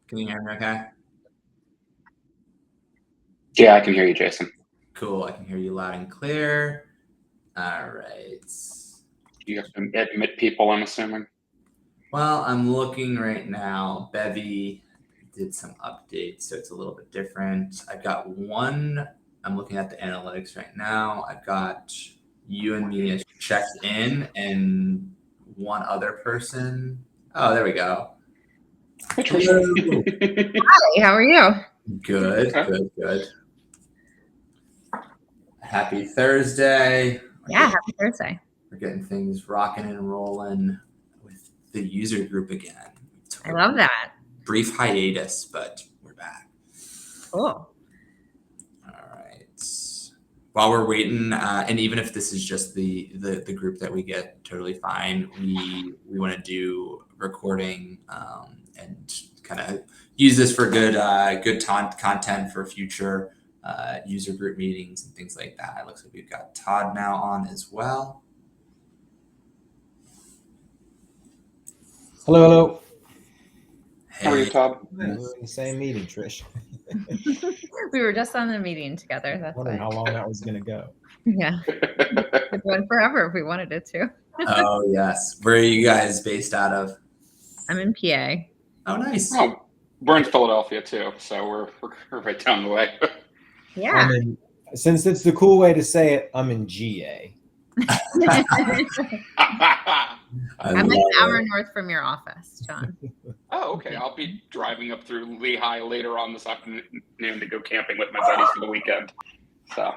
Can you hear me okay? Yeah, I can hear you, Jason. Cool. I can hear you loud and clear. All right. You have to admit people, I'm assuming. Well, I'm looking right now. Bevy did some updates, so it's a little bit different. I've got one. I'm looking at the analytics right now. I've got you and me as checked in, and one other person. Oh, there we go. Hey, Trisha. Hi, how are you? Good, Okay. good. Happy Thursday. Yeah, happy Thursday. We're getting things rocking and rolling with the user group again. I love that. Brief hiatus, but we're back. Cool. All right. While we're waiting, and even if this is just the group that we get, totally fine. We want to do recording and kind of use this for good content for future user group meetings and things like that. It looks like we've got Todd now on as well. Hello. How are you, Todd? We're in the same meeting, Trish. We were just on the meeting together. That's Wondering why. how long that was going to go. Yeah, it went forever if we wanted it to. Oh yes. Where are you guys based out of? I'm in PA. Oh, nice. Oh, we're in Philadelphia too, so we're right down the way. Yeah. Since it's the cool way to say it, I'm in GA. I'm an hour north from your office, John. Oh, okay. I'll be driving up through Lehigh later on this afternoon to go camping with my buddies for the weekend. So.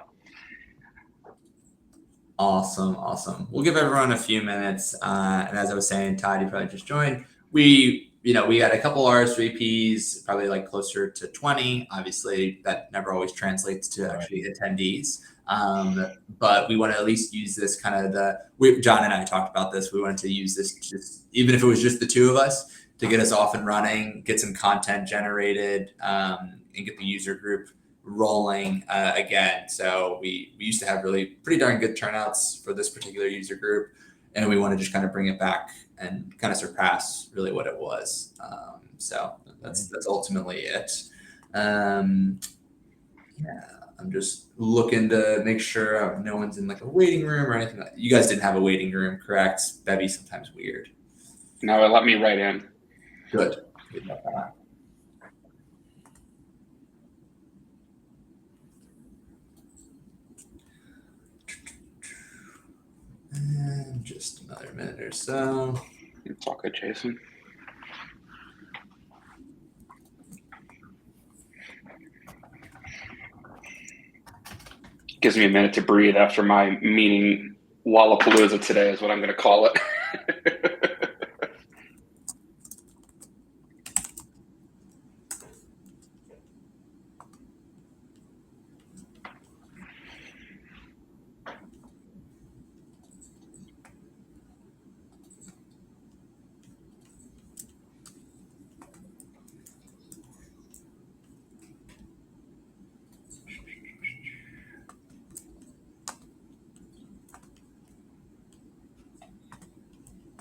Awesome. We'll give everyone a few minutes. And as I was saying, Todd, you probably just joined. We had a couple RSVPs, probably like closer to 20. Obviously, that never always translates to actually attendees. But we want to at least use this kind of John and I talked about this. We wanted to use this just, even if it was just the two of us, to get us off and running, get some content generated, and get the user group rolling again. So we used to have really pretty darn good turnouts for this particular user group, and we want to just kind of bring it back and kind of surpass really what it was. So that's ultimately it. I'm just looking to make sure no one's in like a waiting room or anything. You guys didn't have a waiting room, correct? That'd be sometimes weird. No, it let me right in. Good about that. And just another minute or so. It's all good, Jason. Gives me a minute to breathe after my meeting. Wallapalooza today is what I'm going to call it.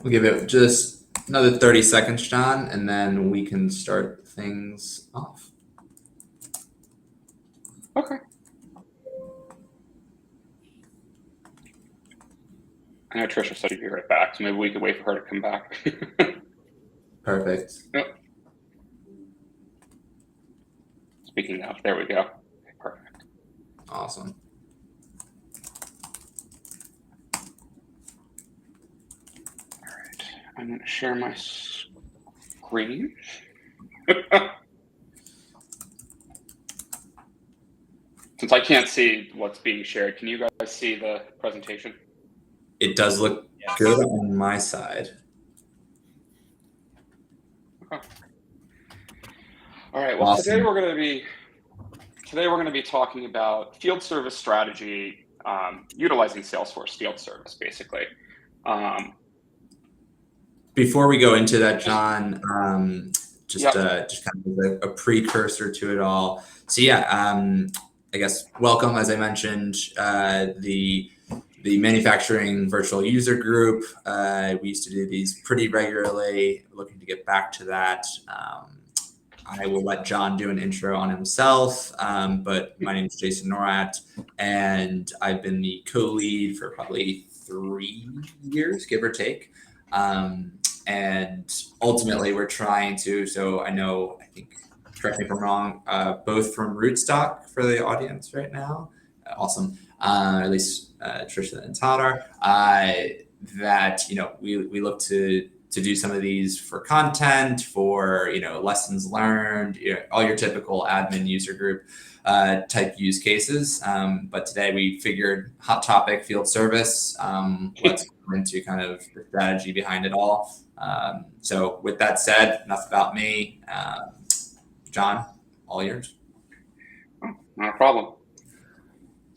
We'll give it just another 30 seconds, John, and then we can start things off. Okay. I know Trisha said she'd be right back, so maybe we could wait for her to come back. Perfect. Yep. Speaking of, there we go. Okay, perfect. Awesome. All right, I'm going to share my screen. Since I can't see what's being shared, can you guys see the presentation? It does look good on my side. Okay. All right. Well, Awesome. Today we're going to be talking about field service strategy, utilizing Salesforce field service, basically. Before we go into that, John, just kind of a precursor to it all. So I guess welcome, as I mentioned, the manufacturing virtual user group. We used to do these pretty regularly. Looking to get back to that. I will let John do an intro on himself, but my name is Jason Norat, and I've been the co-lead for probably 3 years, give or take. And ultimately, we're trying to, so I think, correct me if I'm wrong, both from Rootstock for the audience right now. Awesome. At least Trisha and Todd are. That, we look to do some of these for content, for, lessons learned, all your typical admin user group type use cases. But today we figured hot topic, field service. Let's go into kind of the strategy behind it all. So with that said, enough about me. John, all yours. Not a problem.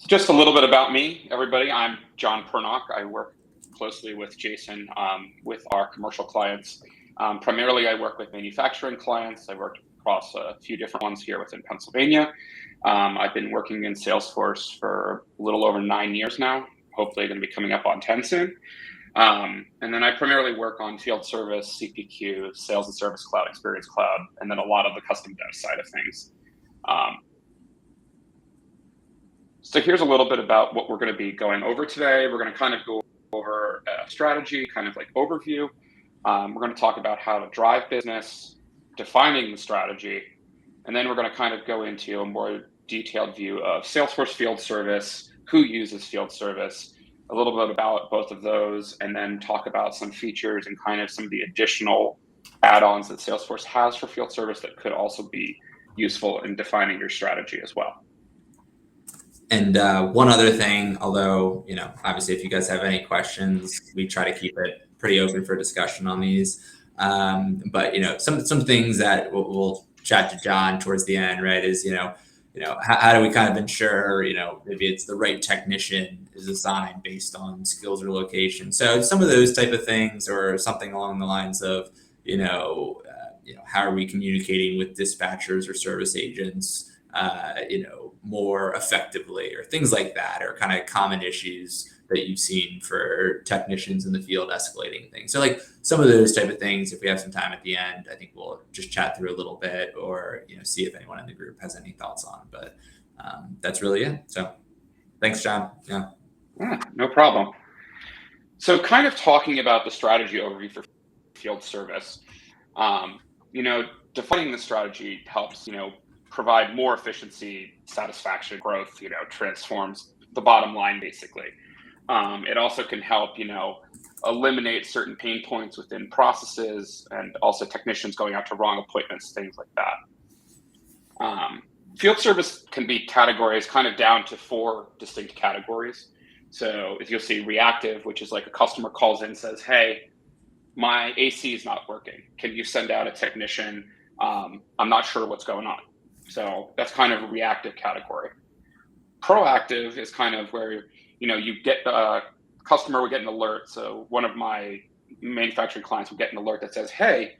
Just a little bit about me, everybody. I'm John Pernock. I work closely with Jason with our commercial clients. Primarily, I work with manufacturing clients. I worked across a few different ones here within Pennsylvania. I've been working in Salesforce for a little over 9 years now. Hopefully, going to be coming up on 10 soon. And then I primarily work on field service, CPQ, Sales and Service Cloud, Experience Cloud, and then a lot of the custom dev side of things. So here's a little bit about what we're going to be going over today. We're going to kind of go over a strategy, kind of like overview. We're going to talk about how to drive business, defining the strategy, and then we're going to kind of go into a more detailed view of Salesforce field service, who uses field service, a little bit about both of those, and then talk about some features and kind of some of the additional add-ons that Salesforce has for field service that could also be useful in defining your strategy as well. And one other thing, although, obviously if you guys have any questions, we try to keep it pretty open for discussion on these. But, some things that we'll chat to John towards the end, right, is, how do we kind of ensure, maybe it's the right technician is assigned based on skills or location. So some of those type of things, or something along the lines of, how are we communicating with dispatchers or service agents, more effectively, or things like that, or kind of common issues that you've seen for technicians in the field escalating things. So like some of those type of things, if we have some time at the end, I think we'll just chat through a little bit, or, see if anyone in the group has any thoughts on, but that's really it. So thanks, John. Yeah, no problem. So kind of talking about the strategy overview for field service, defining the strategy helps, provide more efficiency, satisfaction, growth, transforms the bottom line, basically. It also can help, eliminate certain pain points within processes, and also technicians going out to wrong appointments, things like that. Field service can be categorized kind of down to 4 distinct categories. So if you'll see reactive, which is like a customer calls in and says, hey, my AC is not working. Can you send out a technician? I'm not sure what's going on. So that's kind of a reactive category. Proactive is kind of where, you get a customer would get an alert. So one of my manufacturing clients would get an alert that says, hey,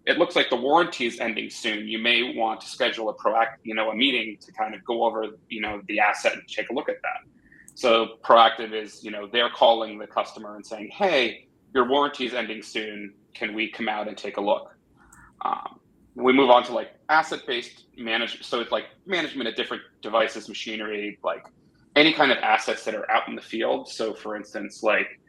it looks like the warranty is ending soon. You may want to schedule a meeting to kind of go over, the asset and take a look at that. So proactive is, they're calling the customer and saying, hey, your warranty is ending soon. Can we come out and take a look? We move on to like asset-based management. So it's like management of different devices, machinery, like any kind of assets that are out in the field. So for instance, like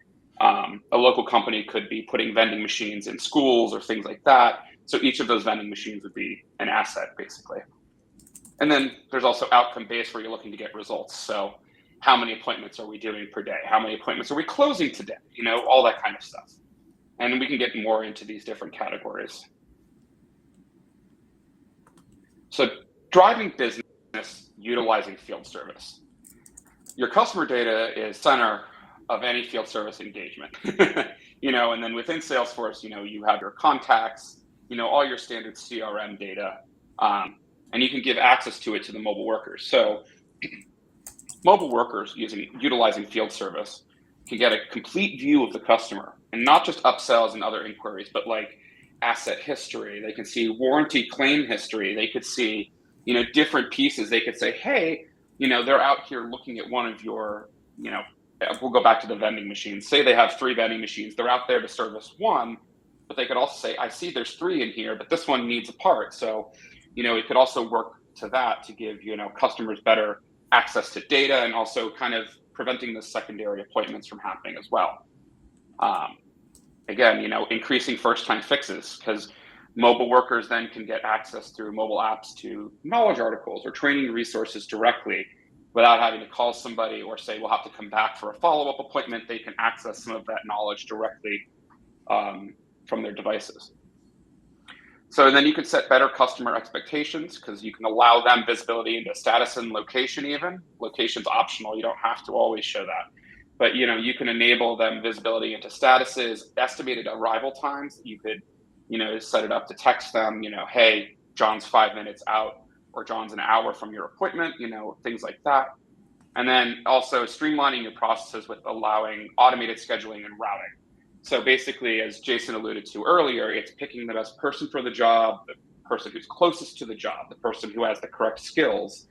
a local company could be putting vending machines in schools or things like that. So each of those vending machines would be an asset, basically. And then there's also outcome-based, where you're looking to get results. So how many appointments are we doing per day? How many appointments are we closing today? All that kind of stuff. And we can get more into these different categories. So driving business utilizing field service. Your customer data is center of any field service engagement. And then within Salesforce, you have your contacts, all your standard CRM data, and you can give access to it to the mobile workers. So mobile workers utilizing field service can get a complete view of the customer, and not just upsells and other inquiries, but like asset history. They can see warranty claim history. They could see, different pieces. They could say, hey, they're out here looking at one of your, we'll go back to the vending machines. Say they have 3 vending machines. They're out there to service one, but they could also say, I see there's 3 in here, but this one needs a part. So it could also work to that to give, customers better access to data and also kind of preventing the secondary appointments from happening as well. Again, increasing first-time fixes, because mobile workers then can get access through mobile apps to knowledge articles or training resources directly without having to call somebody or say, we'll have to come back for a follow-up appointment. They can access some of that knowledge directly from their devices. So then you can set better customer expectations, because you can allow them visibility into status and location even. Location's optional. You don't have to always show that. But, you can enable them visibility into statuses, estimated arrival times. You could, set it up to text them, hey, John's 5 minutes out, or John's an hour from your appointment, things like that. And then also streamlining your processes with allowing automated scheduling and routing. So basically, as Jason alluded to earlier, it's picking the best person for the job, the person who's closest to the job, the person who has the correct skills.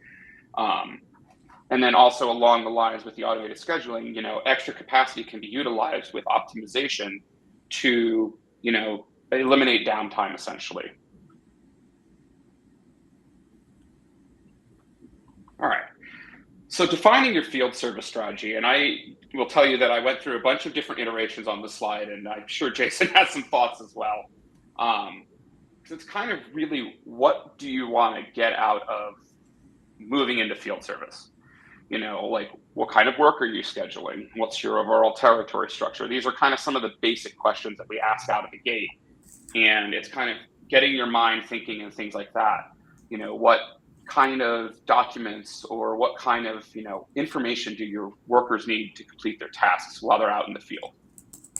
And then also along the lines with the automated scheduling, extra capacity can be utilized with optimization to, eliminate downtime essentially. All right. So defining your field service strategy, and I will tell you that I went through a bunch of different iterations on this slide, and I'm sure Jason has some thoughts as well. Because it's kind of really, what do you want to get out of moving into field service? Like, what kind of work are you scheduling? What's your overall territory structure? These are kind of some of the basic questions that we ask out of the gate. And it's kind of getting your mind thinking and things like that. What kind of documents or what kind of, information do your workers need to complete their tasks while they're out in the field?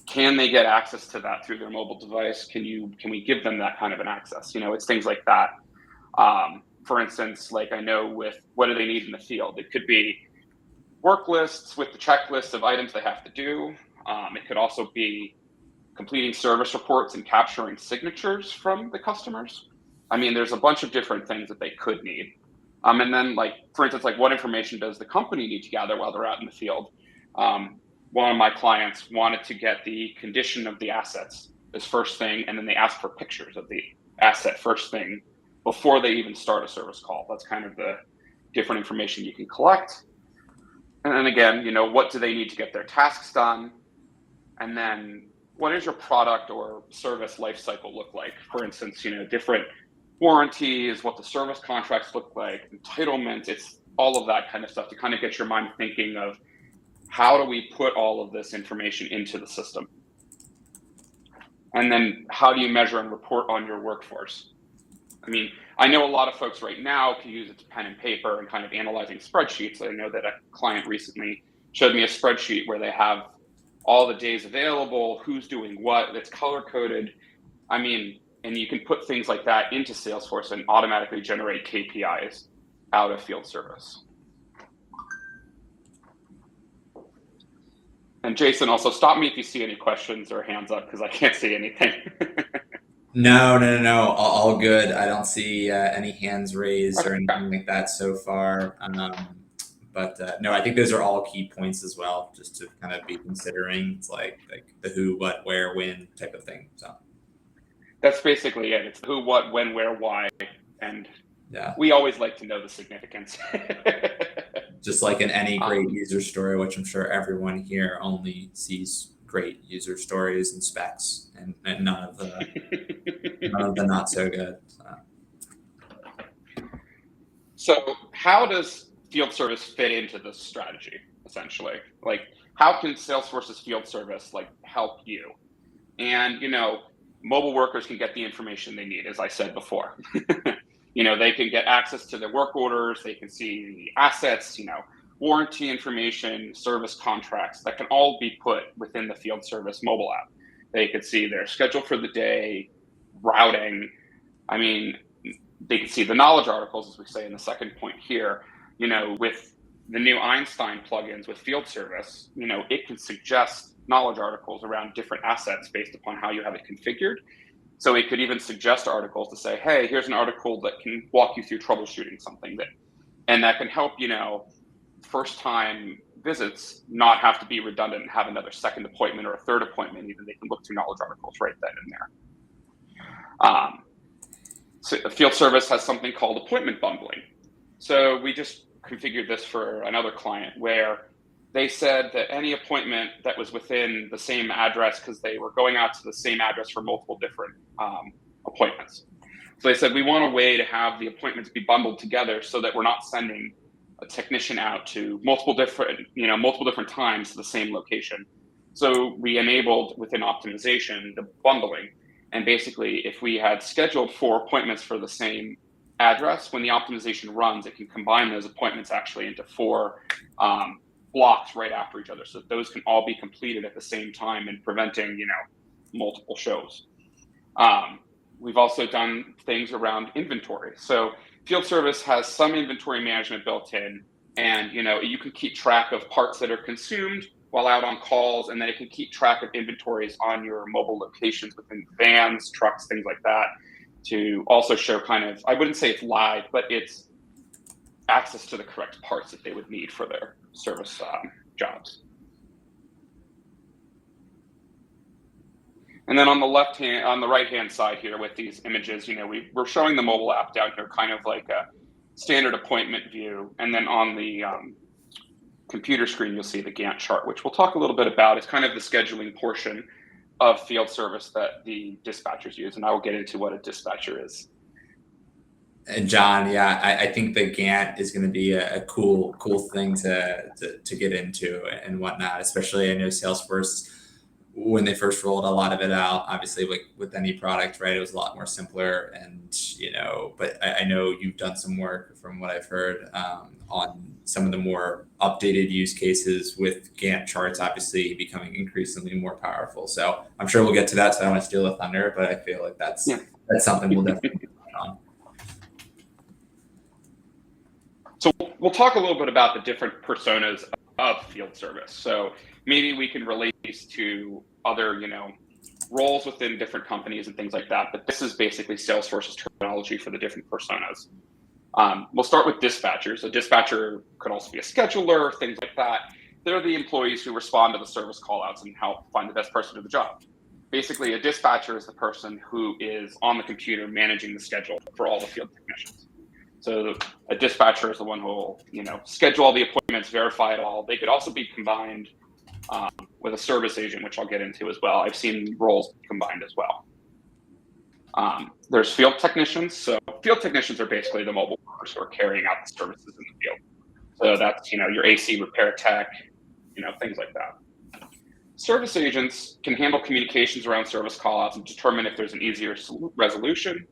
Can they get access to that through their mobile device? Can we give them that kind of an access? It's things like that. For instance, like I know with what do they need in the field? It could be work lists with the checklist of items they have to do. It could also be completing service reports and capturing signatures from the customers. There's a bunch of different things that they could need. And then, for instance, what information does the company need to gather while they're out in the field? One of my clients wanted to get the condition of the assets as first thing, and then they asked for pictures of the asset first thing before they even start a service call. That's kind of the different information you can collect. And then again, what do they need to get their tasks done? And then what does your product or service lifecycle look like? For instance, different warranties, what the service contracts look like, entitlements, it's all of that kind of stuff to kind of get your mind thinking of how do we put all of this information into the system? And then how do you measure and report on your workforce? I know a lot of folks right now can use it to pen and paper and kind of analyzing spreadsheets. I know that a client recently showed me a spreadsheet where they have all the days available, who's doing what, that's color coded. And you can put things like that into Salesforce and automatically generate KPIs out of field service. And Jason, also stop me if you see any questions or hands up, because I can't see anything. No. All good. I don't see any hands raised or anything like that so far. But no, I think those are all key points as well, just to kind of be considering. It's like the who, what, where, when type of thing. So that's basically it. It's who, what, when, where, why, and we always like to know the significance. Just like in any great user story, which I'm sure everyone here only sees great user stories and specs, and none of the not so good. So how does field service fit into this strategy, essentially? How can Salesforce's field service help you? And mobile workers can get the information they need, as I said before. They can get access to their work orders, they can see the assets, warranty information, service contracts that can all be put within the field service mobile app. They could see their schedule for the day, routing. They can see the knowledge articles, as we say in the second point here. With the new Einstein plugins with field service, it can suggest knowledge articles around different assets based upon how you have it configured. So it could even suggest articles to say, hey, here's an article that can walk you through troubleshooting something and that can help, first time visits not have to be redundant and have another second appointment or a third appointment. Even they can look through knowledge articles right then and there. field service has something called appointment bundling. So we just configured this for another client where they said that any appointment that was within the same address, because they were going out to the same address for multiple different appointments. So they said, we want a way to have the appointments be bundled together so that we're not sending a technician out to multiple different times to the same location. So we enabled within optimization the bundling. And basically, if we had scheduled 4 appointments for the same address, when the optimization runs, it can combine those appointments actually into 4 blocks right after each other. So those can all be completed at the same time and preventing, multiple shows. We've also done things around inventory. So field service has some inventory management built in, and you can keep track of parts that are consumed while out on calls, and then it can keep track of inventories on your mobile locations within vans, trucks, things like that, to also show kind of, I wouldn't say it's live, but it's access to the correct parts that they would need for their service jobs. And then on the right hand side here with these images, we're showing the mobile app down here, kind of like a standard appointment view. And then on the computer screen, you'll see the Gantt chart, which we'll talk a little bit about. It's kind of the scheduling portion of field service that the dispatchers use. And I will get into what a dispatcher is. And John, yeah, I think the Gantt is going to be a cool thing to get into and whatnot. Especially, I know Salesforce, when they first rolled a lot of it out, obviously with any product, right, it was a lot more simpler. And but I know you've done some work from what I've heard on some of the more updated use cases with Gantt charts, obviously becoming increasingly more powerful. So I'm sure we'll get to that. So I don't want to steal the thunder, but I feel like that's something we'll definitely touch on. So we'll talk a little bit about the different personas of field service. So maybe we can relate these to other, roles within different companies and things like that. But this is basically Salesforce's terminology for the different personas. We'll start with dispatchers. A dispatcher could also be a scheduler, things like that. They're the employees who respond to the service callouts and help find the best person to do the job. Basically, a dispatcher is the person who is on the computer managing the schedule for all the field technicians. So a dispatcher is the one who will, schedule all the appointments, verify it all. They could also be combined with a service agent, which I'll get into as well. I've seen roles combined as well. There's field technicians. So field technicians are basically the mobile workers who are carrying out the services in the field. So that's, your AC repair tech, things like that. Service agents can handle communications around service callouts and determine if there's an easier resolution.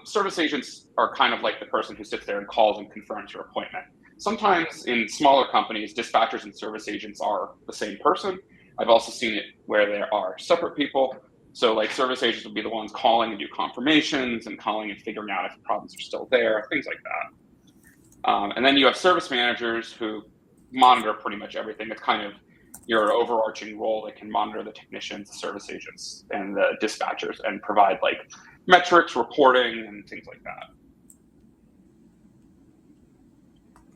Service agents are kind of like the person who sits there and calls and confirms your appointment. Sometimes in smaller companies, dispatchers and service agents are the same person. I've also seen it where there are separate people. So like service agents will be the ones calling and do confirmations and calling and figuring out if problems are still there, things like that. And then you have service managers who monitor pretty much everything. It's kind of your overarching role that can monitor the technicians, the service agents, and the dispatchers and provide like metrics, reporting, and things like that.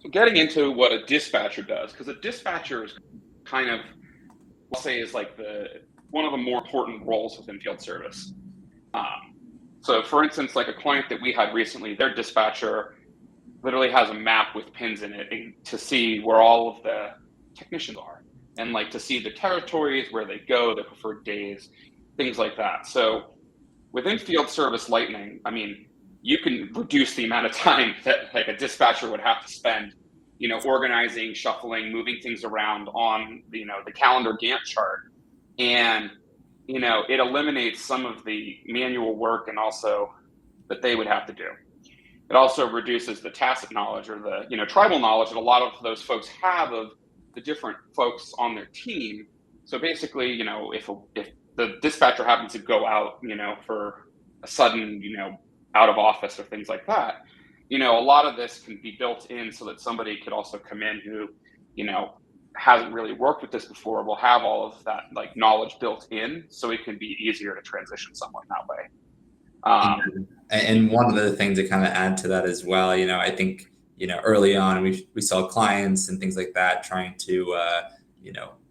So getting into what a dispatcher does, because a dispatcher is kind of, I'll say, is like one of the more important roles within field service. So for instance, like a client that we had recently, their dispatcher literally has a map with pins in it to see where all of the technicians are, and like to see the territories, where they go, their preferred days, things like that. So within field service Lightning, you can reduce the amount of time that like a dispatcher would have to spend, organizing, shuffling, moving things around on, the calendar Gantt chart. And, it eliminates some of the manual work and also that they would have to do. It also reduces the tacit knowledge or the, tribal knowledge that a lot of those folks have of the different folks on their team. So basically, if the dispatcher happens to go out, for a sudden, out of office or things like that, a lot of this can be built in so that somebody could also come in who, hasn't really worked with this before, will have all of that like knowledge built in, so it can be easier to transition someone that way. And one of the things to kind of add to that as well, I think, early on we saw clients and things like that trying to,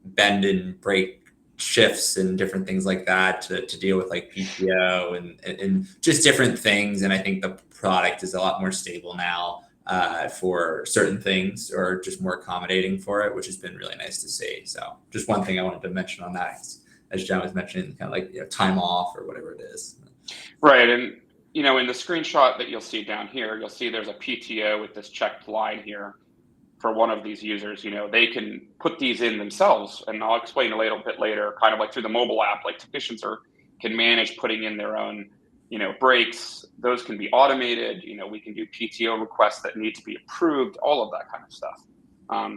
bend and break shifts and different things like that to deal with like PTO and just different things. And I think the product is a lot more stable now for certain things, or just more accommodating for it, which has been really nice to see. So just one thing I wanted to mention on that, as John was mentioning, kind of like, you know, time off or whatever it is. Right. And, you know, in the screenshot that you'll see down here, you'll see there's a PTO with this checked line here for one of these users. You know, they can put these in themselves, and I'll explain a little bit later, kind of like through the mobile app, like technicians can manage putting in their own, you know, breaks. Those can be automated. You know, we can do PTO requests that need to be approved, all of that kind of stuff.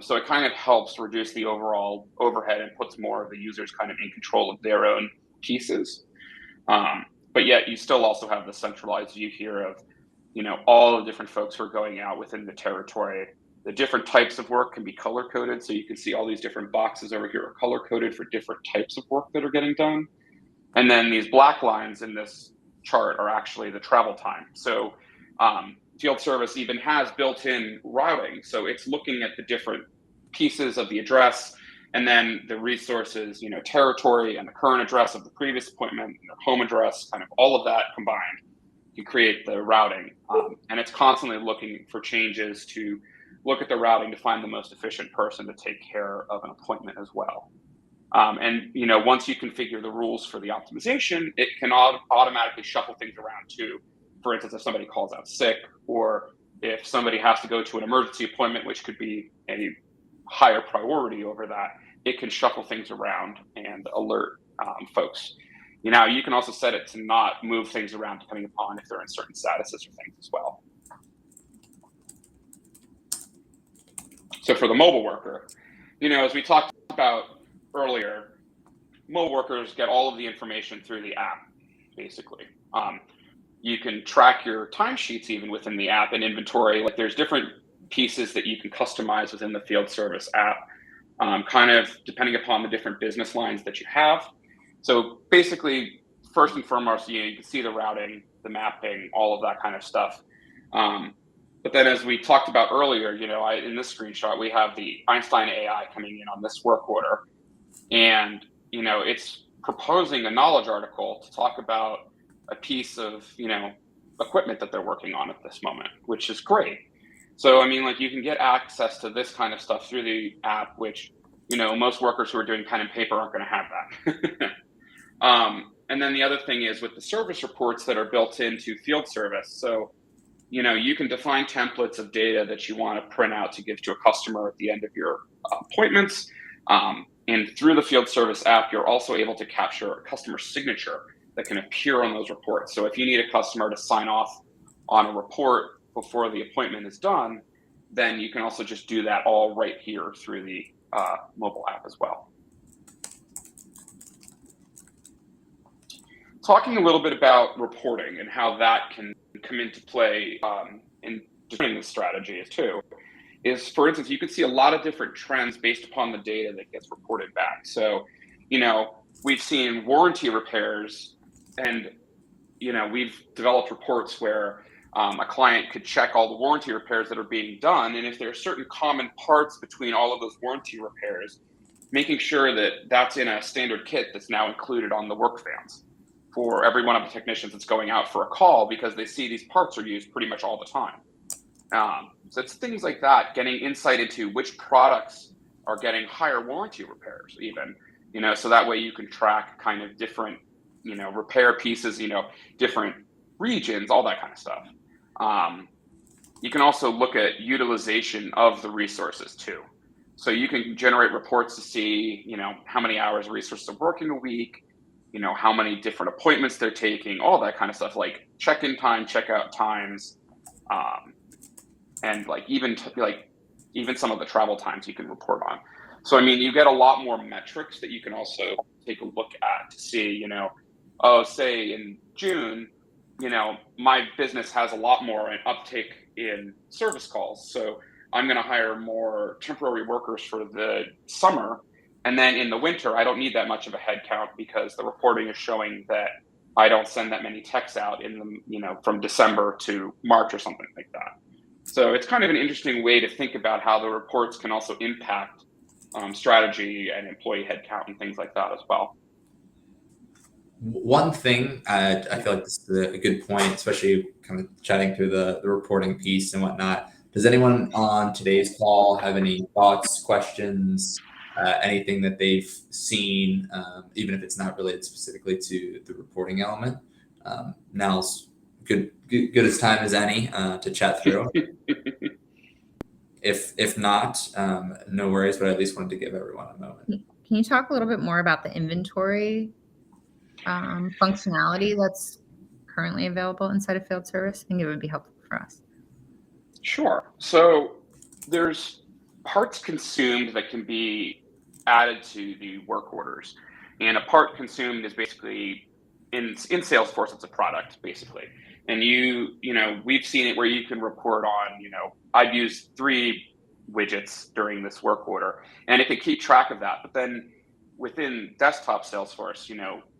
So it kind of helps reduce the overall overhead and puts more of the users kind of in control of their own pieces. But yet you still also have the centralized view here of, you know, all the different folks who are going out within the territory. The different types of work can be color coded. So you can see all these different boxes over here are color coded for different types of work that are getting done. And then these black lines in this chart are actually the travel time. So field service even has built-in routing. So it's looking at the different pieces of the address, and then the resources, you know, territory and the current address of the previous appointment, their home address, kind of all of that combined to create the routing. And it's constantly looking for changes to look at the routing to find the most efficient person to take care of an appointment as well. And, you know, once you configure the rules for the optimization, it can automatically shuffle things around too. For instance, if somebody calls out sick, or if somebody has to go to an emergency appointment, which could be a higher priority over that, it can shuffle things around and alert folks. You know, you can also set it to not move things around depending upon if they're in certain statuses or things as well. So for the mobile worker, you know, as we talked about earlier, mobile workers get all of the information through the app, basically. You can track your timesheets even within the app and inventory. Like, there's different pieces that you can customize within the field service app, kind of depending upon the different business lines that you have. So basically, first and foremost, you can see the routing, the mapping, all of that kind of stuff. But then, as we talked about earlier, you know, in this screenshot, we have the Einstein AI coming in on this work order. And, you know, it's proposing a knowledge article to talk about a piece of, you know, equipment that they're working on at this moment, which is great. So, I mean, like, you can get access to this kind of stuff through the app, which, you know, most workers who are doing pen and paper aren't going to have that. And then the other thing is with the service reports that are built into field service. So, you know, you can define templates of data that you want to print out to give to a customer at the end of your appointments. And through the field service app, you're also able to capture a customer signature that can appear on those reports. So if you need a customer to sign off on a report before the appointment is done, then you can also just do that all right here through the mobile app as well. Talking a little bit about reporting and how that can come into play in determining the strategy too, is, for instance, you can see a lot of different trends based upon the data that gets reported back. So, you know, we've seen warranty repairs, and, you know, we've developed reports where a client could check all the warranty repairs that are being done. And if there are certain common parts between all of those warranty repairs, making sure that that's in a standard kit that's now included on the work vans for every one of the technicians that's going out for a call, because they see these parts are used pretty much all the time. So it's things like that, getting insight into which products are getting higher warranty repairs even, you know, so that way you can track kind of different, you know, repair pieces, you know, different regions, all that kind of stuff. You can also look at utilization of the resources too. So you can generate reports to see, you know, how many hours resources are working a week, you know, how many different appointments they're taking, all that kind of stuff, like check-in time, check-out times, and like even some of the travel times you can report on. So, I mean, you get a lot more metrics that you can also take a look at to see, you know, oh, say in June, you know, my business has a lot more an uptick in service calls. So I'm going to hire more temporary workers for the summer. And then in the winter, I don't need that much of a head count because the reporting is showing that I don't send that many texts out in the, you know, from December to March or something like that. So it's kind of an interesting way to think about how the reports can also impact strategy and employee headcount and things like that as well. One thing, I feel like this is a good point, especially kind of chatting through the reporting piece and whatnot. Does anyone on today's call have any thoughts, questions, anything that they've seen, even if it's not related specifically to the reporting element? Now's good as time as any to chat through. If not, no worries, but I at least wanted to give everyone a moment. Can you talk a little bit more about the inventory functionality that's currently available inside of field service? I think it would be helpful for us. Sure. So there's parts consumed that can be added to the work orders. And a part consumed is basically in Salesforce, it's a product basically. And we've seen it where you can report on, I've used 3 widgets during this work order, and it can keep track of that. But then within desktop Salesforce,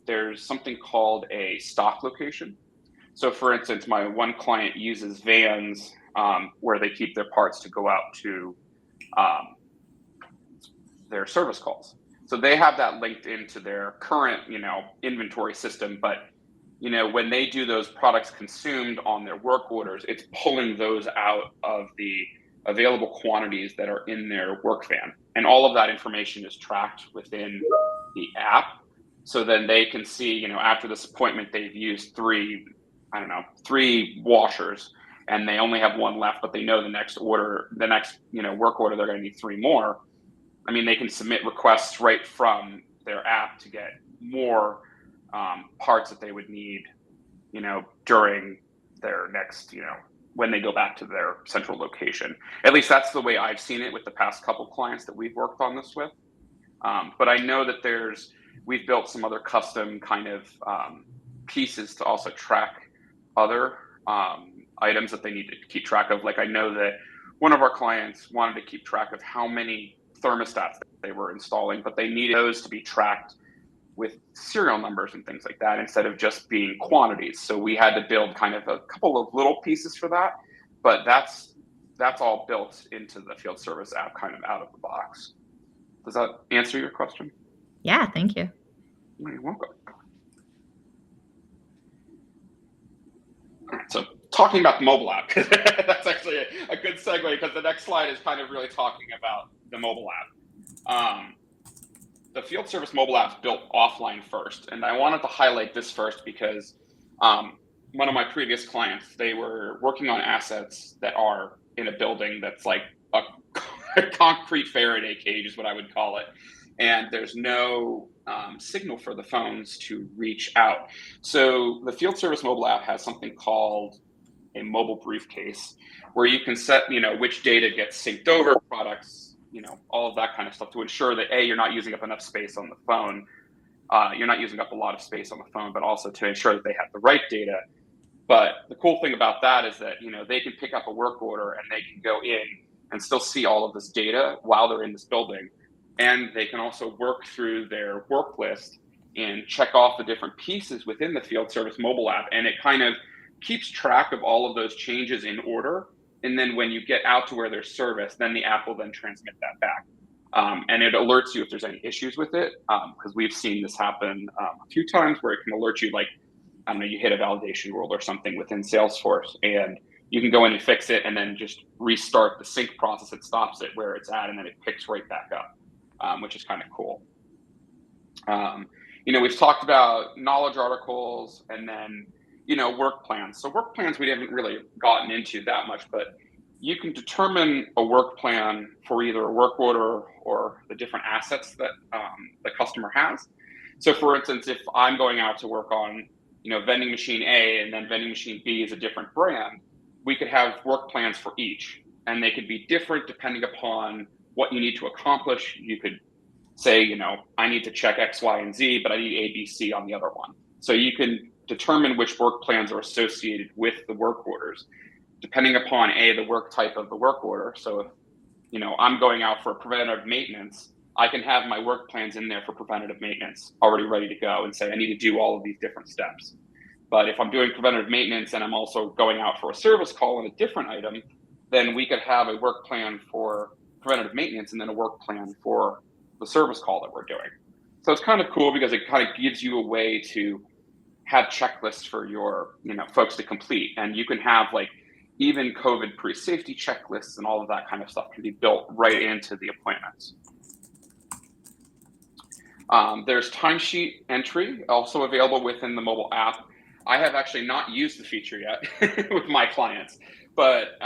there's something called a stock location. So for instance, my one client uses vans where they keep their parts to go out to their service calls. So they have that linked into their current, inventory system. But, when they do those products consumed on their work orders, it's pulling those out of the available quantities that are in their work van. And all of that information is tracked within the app. So then they can see, after this appointment, they've used 3 washers, and they only have 1 left, but they know the next work order, they're going to need 3 more. I mean, they can submit requests right from their app to get more parts that they would need, during their next, when they go back to their central location. At least that's the way I've seen it with the past couple clients that we've worked on this with. But I know that we've built some other custom kind of pieces to also track other items that they need to keep track of. Like I know that one of our clients wanted to keep track of how many thermostats they were installing, but they needed those to be tracked with serial numbers and things like that instead of just being quantities. So we had to build kind of a couple of little pieces for that, but that's all built into the field service app kind of out of the box. Does that answer your question? Yeah, thank you. You're welcome. All right, so talking about the mobile app, that's actually a good segue because the next slide is kind of really talking about the mobile app. The field service mobile app is built offline first, and I wanted to highlight this first because one of my previous clients, they were working on assets that are in a building that's like a concrete Faraday cage is what I would call it. And there's no signal for the phones to reach out. So the field service mobile app has something called a mobile briefcase where you can set, which data gets synced over, products, all of that kind of stuff to ensure that you're not using up enough space on the phone. You're not using up a lot of space on the phone, but also to ensure that they have the right data. But the cool thing about that is that, they can pick up a work order and they can go in and still see all of this data while they're in this building. And they can also work through their work list and check off the different pieces within the field service mobile app. And it kind of keeps track of all of those changes in order. And then when you get out to where there's service, then the app will then transmit that back. And it alerts you if there's any issues with it, because we've seen this happen a few times where it can alert you, like, I don't know, you hit a validation rule or something within Salesforce, and you can go in and fix it and then just restart the sync process. It stops it where it's at, and then it picks right back up, which is kind of cool. We've talked about knowledge articles and then, work plans. So work plans we haven't really gotten into that much, but you can determine a work plan for either a work order or the different assets that the customer has. So for instance, if I'm going out to work on, vending machine A and then vending machine B is a different brand, we could have work plans for each, and they could be different depending upon what you need to accomplish. You could say, I need to check X, Y, and Z, but I need A, B, C on the other one. So you can determine which work plans are associated with the work orders, depending upon the work type of the work order. So if, I'm going out for preventative maintenance, I can have my work plans in there for preventative maintenance already ready to go and say, I need to do all of these different steps. But if I'm doing preventative maintenance and I'm also going out for a service call on a different item, then we could have a work plan for preventative maintenance, and then a work plan for the service call that we're doing. So it's kind of cool because it kind of gives you a way to have checklists for your folks to complete, and you can have like even COVID pre-safety checklists and all of that kind of stuff can be built right into the appointments. There's timesheet entry also available within the mobile app. I have actually not used the feature yet with my clients, but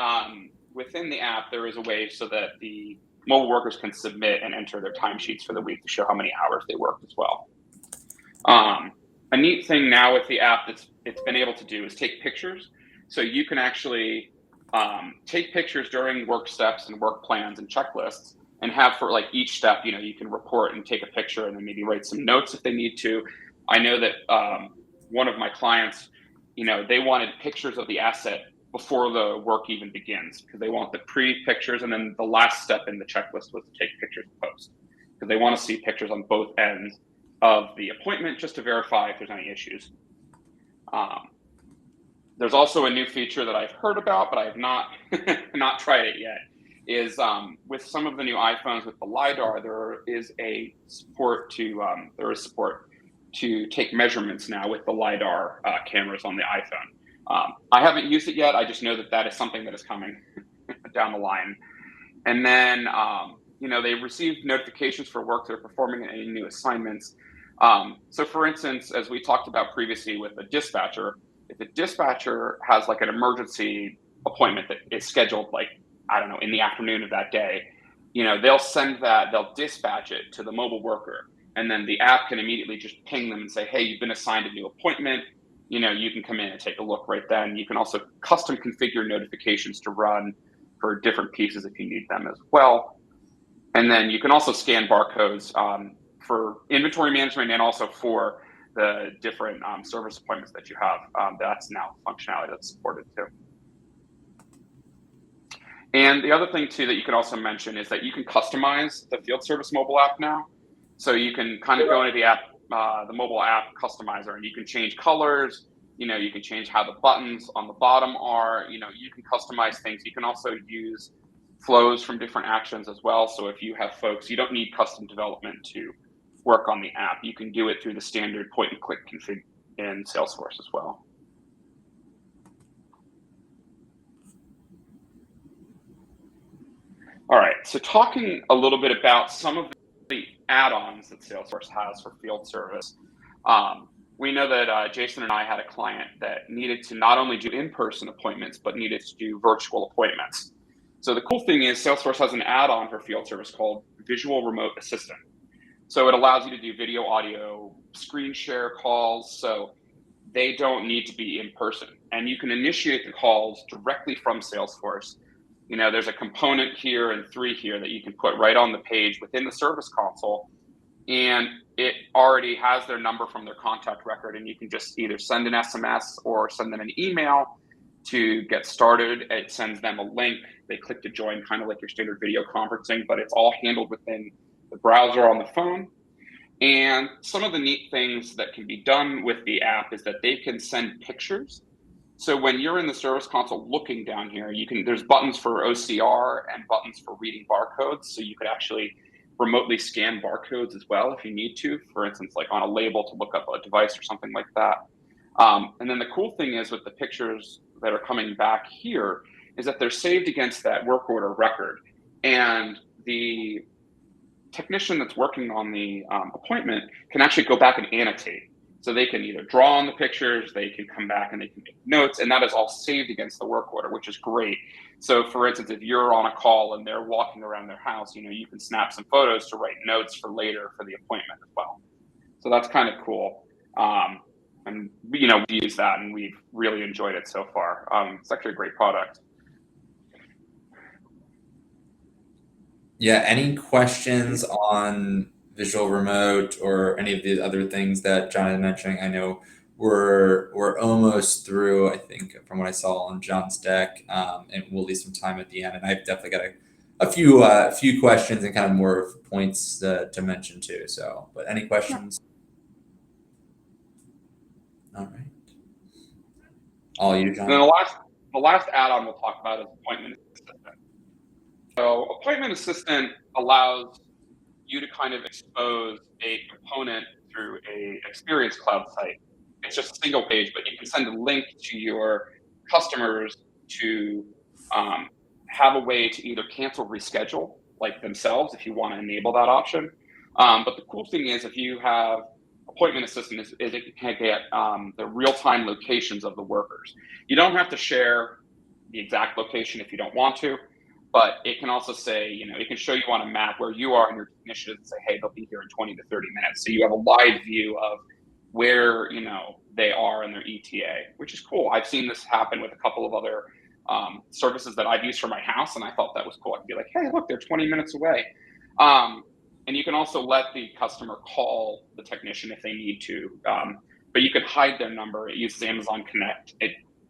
within the app, there is a way so that the mobile workers can submit and enter their timesheets for the week to show how many hours they worked as well. A neat thing now with the app that's it's been able to do is take pictures. So you can actually take pictures during work steps and work plans and checklists, and have for like each step, you can report and take a picture and then maybe write some notes if they need to. I know that one of my clients, they wanted pictures of the asset before the work even begins, because they want the pre-pictures, and then the last step in the checklist was to take pictures post, because they want to see pictures on both ends of the appointment just to verify if there's any issues. There's also a new feature that I've heard about, but I have not tried it yet, is with some of the new iPhones with the LiDAR, there is support to take measurements now with the LiDAR cameras on the iPhone. I haven't used it yet. I just know that is something that is coming down the line. And then, they receive notifications for work they're performing and any new assignments. So for instance, as we talked about previously with a dispatcher, if the dispatcher has like an emergency appointment that is scheduled, like, I don't know, in the afternoon of that day, they'll dispatch it to the mobile worker. And then the app can immediately just ping them and say, hey, you've been assigned a new appointment. You can come in and take a look right then. You can also custom configure notifications to run for different pieces if you need them as well. And then you can also scan barcodes for inventory management and also for the different service appointments that you have. That's now functionality that's supported too. And the other thing too that you can also mention is that you can customize the field service mobile app now. So you can kind of go into the app, the mobile app customizer, and you can change colors. You can change how the buttons on the bottom are. You can customize things. You can also use flows from different actions as well. So if you have folks, you don't need custom development to work on the app. You can do it through the standard point and click config in Salesforce as well. All right, so talking a little bit about some of the add-ons that Salesforce has for field service. We know that Jason and I had a client that needed to not only do in-person appointments, but needed to do virtual appointments. So the cool thing is Salesforce has an add-on for field service called Visual Remote Assistant. So it allows you to do video, audio, screen share calls, so they don't need to be in person. And you can initiate the calls directly from Salesforce. There's a component here and 3 here that you can put right on the page within the service console, and it already has their number from their contact record, and you can just either send an SMS or send them an email to get started. It sends them a link. They click to join, kind of like your standard video conferencing, but it's all handled within the browser on the phone. And some of the neat things that can be done with the app is that they can send pictures. So when you're in the service console looking down here, there's buttons for OCR and buttons for reading barcodes. So you could actually remotely scan barcodes as well if you need to, for instance, like on a label to look up a device or something like that. And then the cool thing is with the pictures that are coming back here is that they're saved against that work order record. And the technician that's working on the appointment can actually go back and annotate. So they can either draw on the pictures, they can come back and they can make notes, and that is all saved against the work order, which is great. So for instance, if you're on a call and they're walking around their house, you can snap some photos to write notes for later for the appointment as well. So that's kind of cool. And we use that and we've really enjoyed it so far. It's actually a great product. Yeah, any questions on Visual Remote or any of the other things that John is mentioning? I know we're almost through, I think, from what I saw on John's deck, and we'll leave some time at the end. And I've definitely got a few questions and kind of more points to mention too. So, but any questions? All right. All you, John. And then the last add-on we'll talk about is appointment assistant. So Appointment Assistant allows you to kind of expose a component through a Experience Cloud site. It's just a single page, but you can send a link to your customers to have a way to either cancel, reschedule like themselves if you want to enable that option. But the cool thing is if you have Appointment Assistant is it can get the real-time locations of the workers. You don't have to share the exact location if you don't want to, but it can also say, it can show you on a map where you are and your technician and say, hey, they'll be here in 20 to 30 minutes. So you have a live view of where, they are in their ETA, which is cool. I've seen this happen with a couple of other services that I've used for my house, and I thought that was cool. I can be like, hey, look, they're 20 minutes away. And you can also let the customer call the technician if they need to, but you can hide their number. It uses Amazon Connect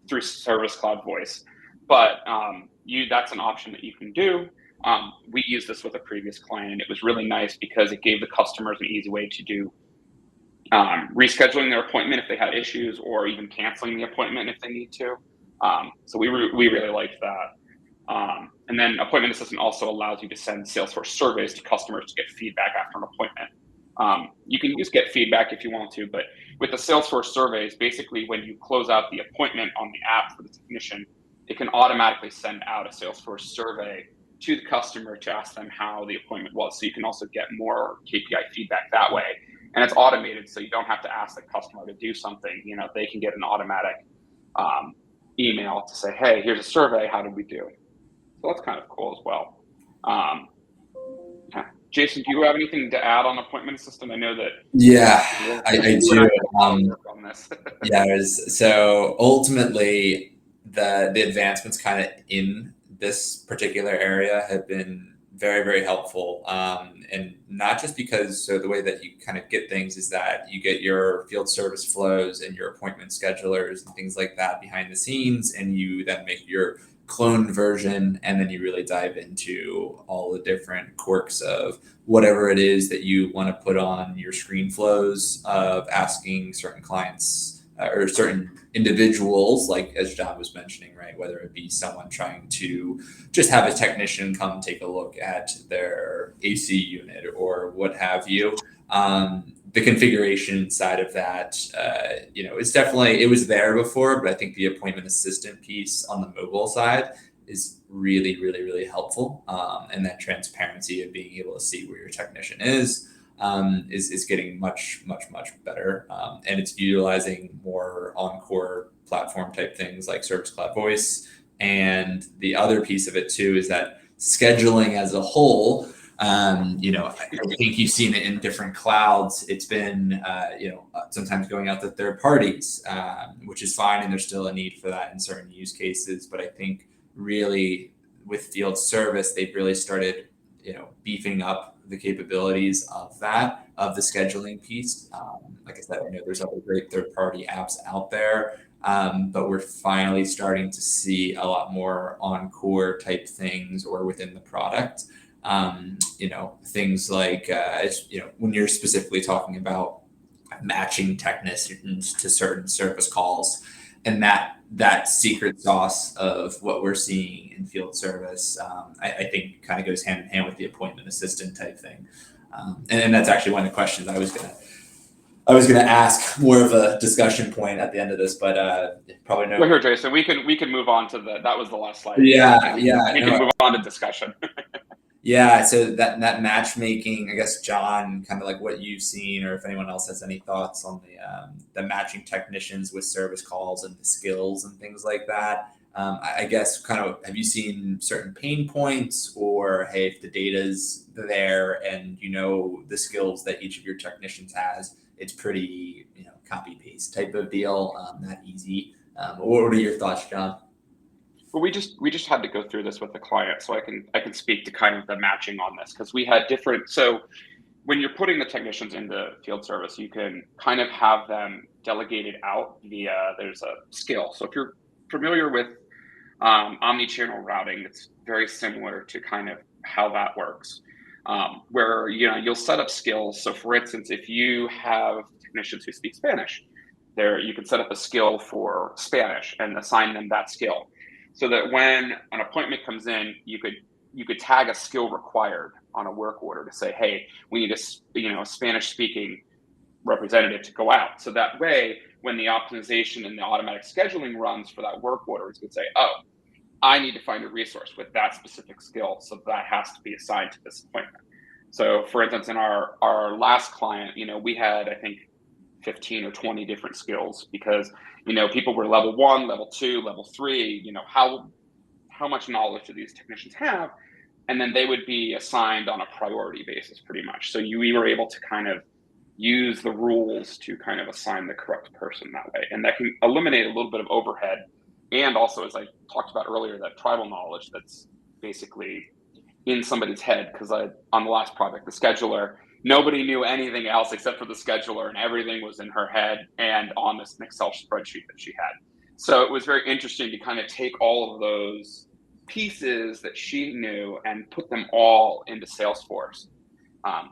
through Service Cloud Voice. But that's an option that you can do. We used this with a previous client, and it was really nice because it gave the customers an easy way to do rescheduling their appointment if they had issues, or even canceling the appointment if they need to. So we really liked that. And then Appointment Assistant also allows you to send Salesforce surveys to customers to get feedback after an appointment. You can just get feedback if you want to, but with the Salesforce surveys, basically when you close out the appointment on the app for the technician, it can automatically send out a Salesforce survey to the customer to ask them how the appointment was. So you can also get more KPI feedback that way. And it's automated, so you don't have to ask the customer to do something. They can get an automatic email to say, hey, here's a survey, how did we do? So that's kind of cool as well. Jason, do you have anything to add on Appointment Assistant? I know that. Yeah, I do. On this. So ultimately, the advancements kind of in this particular area have been very, very helpful. And not just because, so the way that you kind of get things is that you get your field service flows and your appointment schedulers and things like that behind the scenes, and you then make your cloned version, and then you really dive into all the different quirks of whatever it is that you want to put on your screen flows of asking certain clients or certain individuals, like as John was mentioning, right? Whether it be someone trying to just have a technician come take a look at their AC unit or what have you. The configuration side of that, it's definitely, it was there before, but I think the Appointment Assistant piece on the mobile side is really, really, really helpful. And that transparency of being able to see where your technician is getting much, much, much better. And it's utilizing more on-core platform type things like Service Cloud Voice. And the other piece of it too is that scheduling as a whole, I think you've seen it in different clouds. It's been, sometimes going out to third parties, which is fine. And there's still a need for that in certain use cases. But I think really with field service, they've really started, beefing up the capabilities of the scheduling piece. Like I said, I know there's other great third-party apps out there, but we're finally starting to see a lot more on-core type things or within the product. Things like, when you're specifically talking about matching technicians to certain service calls, and that secret sauce of what we're seeing in field service, I think kind of goes hand in hand with the Appointment Assistant type thing. And that's actually one of the questions I was gonna ask, more of a discussion point at the end of this, but probably no. Well, here, Jason, we can move on to that was the last slide. Yeah. We can move on to discussion. Yeah, so that matchmaking, I guess, John, kind of like what you've seen, or if anyone else has any thoughts on the matching technicians with service calls and the skills and things like that. I guess kind of, have you seen certain pain points, or hey, if the data's there and the skills that each of your technicians has, it's pretty copy paste type of deal, not easy. What are your thoughts, John? Well, we just had to go through this with the client, so I can speak to kind of the matching on this, because we had different. So when you're putting the technicians into field service, you can kind of have them delegated out via, there's a skill. So if you're familiar with omni-channel routing, it's very similar to kind of how that works, where you'll set up skills. So for instance, if you have technicians who speak Spanish, you can set up a skill for Spanish and assign them that skill, so that when an appointment comes in, you could you could tag a skill required on a work order to say, hey, we need a Spanish speaking representative to go out. So that way, when the optimization and the automatic scheduling runs for that work order, it's going to say, oh, I need to find a resource with that specific skill. So that has to be assigned to this appointment. So for instance, in our last client, we had, I think, 15 or 20 different skills because, people were level 1, level 2, level 3, how much knowledge do these technicians have? And then they would be assigned on a priority basis pretty much. So we were able to kind of use the rules to kind of assign the correct person that way. And that can eliminate a little bit of overhead. And also, as I talked about earlier, that tribal knowledge that's basically in somebody's head. Because on the last project, the scheduler, nobody knew anything else except for the scheduler, and everything was in her head and on this Excel spreadsheet that she had. So it was very interesting to kind of take all of those pieces that she knew and put them all into Salesforce.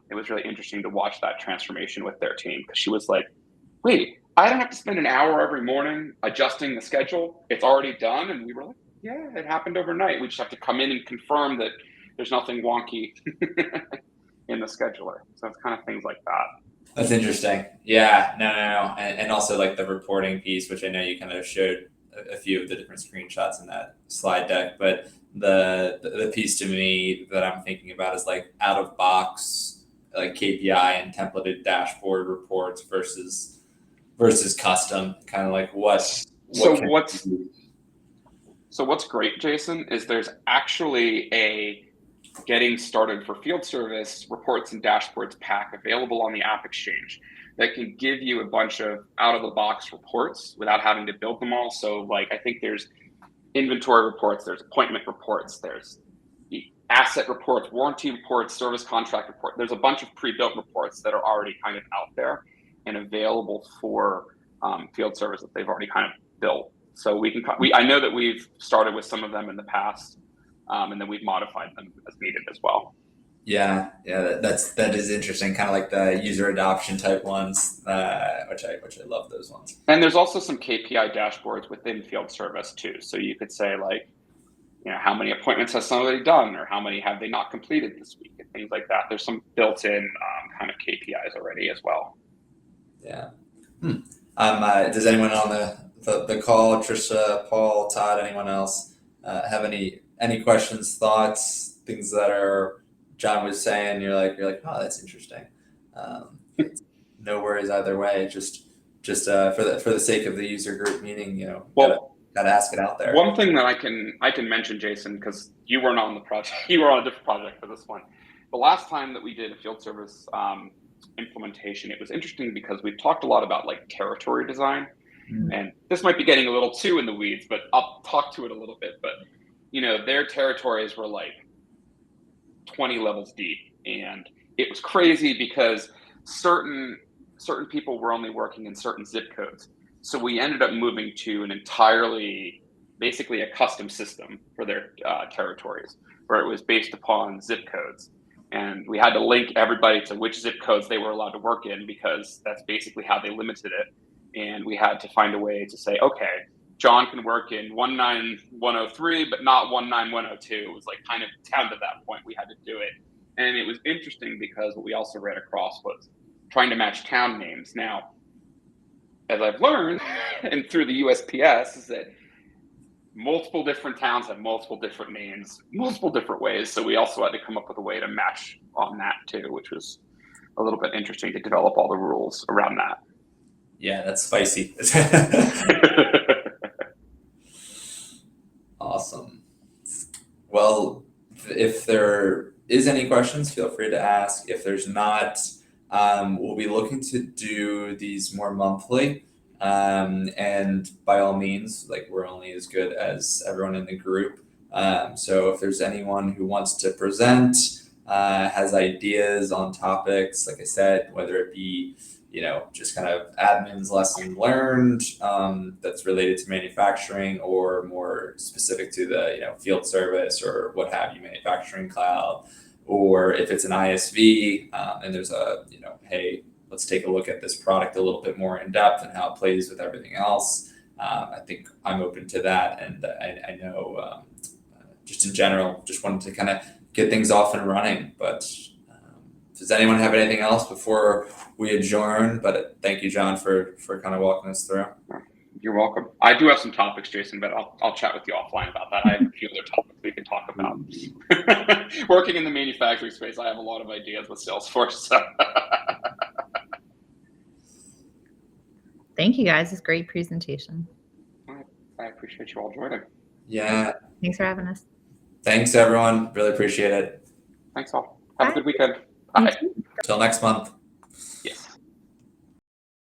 It was really interesting to watch that transformation with their team because she was like, wait, I don't have to spend an hour every morning adjusting the schedule. It's already done. And we were like, yeah, it happened overnight. We just have to come in and confirm that there's nothing wonky in the scheduler. So it's kind of things like that. That's interesting. Yeah, no. And also like the reporting piece, which I know you kind of showed a few of the different screenshots in that slide deck, but the piece to me that I'm thinking about is like out of box, like KPI and templated dashboard reports versus custom, kind of like what's great, Jason, is there's actually a getting started for field service reports and dashboards pack available on the App Exchange that can give you a bunch of out of the box reports without having to build them all. So like, I think there's inventory reports, there's appointment reports, there's the asset reports, warranty reports, service contract report. There's a bunch of pre-built reports that are already kind of out there and available for field service that they've already kind of built. So I know that we've started with some of them in the past, and then we've modified them as needed as well. Yeah, that is interesting. Kind of like the user adoption type ones, which I love those ones. And there's also some KPI dashboards within field service too. So you could say like, how many appointments has somebody done, or how many have they not completed this week, and things like that. There's some built-in kind of KPIs already as well. Yeah. Does anyone on the call, Trisha, Paul, Todd, anyone else have any questions, thoughts, things that are John was saying? You're like, oh, that's interesting. No worries either way. Just for the sake of the user group meeting, gotta ask it out there. One thing that I can mention, Jason, because you weren't on the project, you were on a different project for this one. The last time that we did a field service implementation, it was interesting because we've talked a lot about like territory design, and this might be getting a little too in the weeds, but I'll talk to it a little bit. But their territories were like 20 levels deep, and it was crazy because certain people were only working in certain zip codes. So we ended up moving to an entirely, basically a custom system for their territories, where it was based upon zip codes. And we had to link everybody to which zip codes they were allowed to work in, because that's basically how they limited it. And we had to find a way to say, okay, John can work in 19103, but not 19102. It was like kind of down to that point. We had to do it. And it was interesting because what we also ran across was trying to match town names. Now, as I've learned, and through the USPS, is that multiple different towns have multiple different names, multiple different ways. So we also had to come up with a way to match on that too, which was a little bit interesting to develop all the rules around that. Yeah, that's spicy. Awesome. Well, if there is any questions, feel free to ask. If there's not, we'll be looking to do these more monthly. And by all means, like, we're only as good as everyone in the group. So if there's anyone who wants to present, has ideas on topics, like I said, whether it be, just kind of admin's lesson learned, that's related to manufacturing, or more specific to the, field service or what have you, manufacturing cloud, or if it's an ISV, and there's a, hey, let's take a look at this product a little bit more in depth and how it plays with everything else. I think I'm open to that. And I know just in general. Just wanted to kind of get things off and running. But does anyone have anything else before we adjourn? But thank you, John, for kind of walking us through. You're welcome. I do have some topics, Jason, but I'll chat with you offline about that. I have a few other topics we can talk about. Working in the manufacturing space, I have a lot of ideas with Salesforce. So. Thank you guys. It's a great presentation. I appreciate you all joining. Yeah. Thanks for having us. Thanks, everyone. Really appreciate it. Thanks all. Have a good weekend. You Bye. too. Till next month. Yes.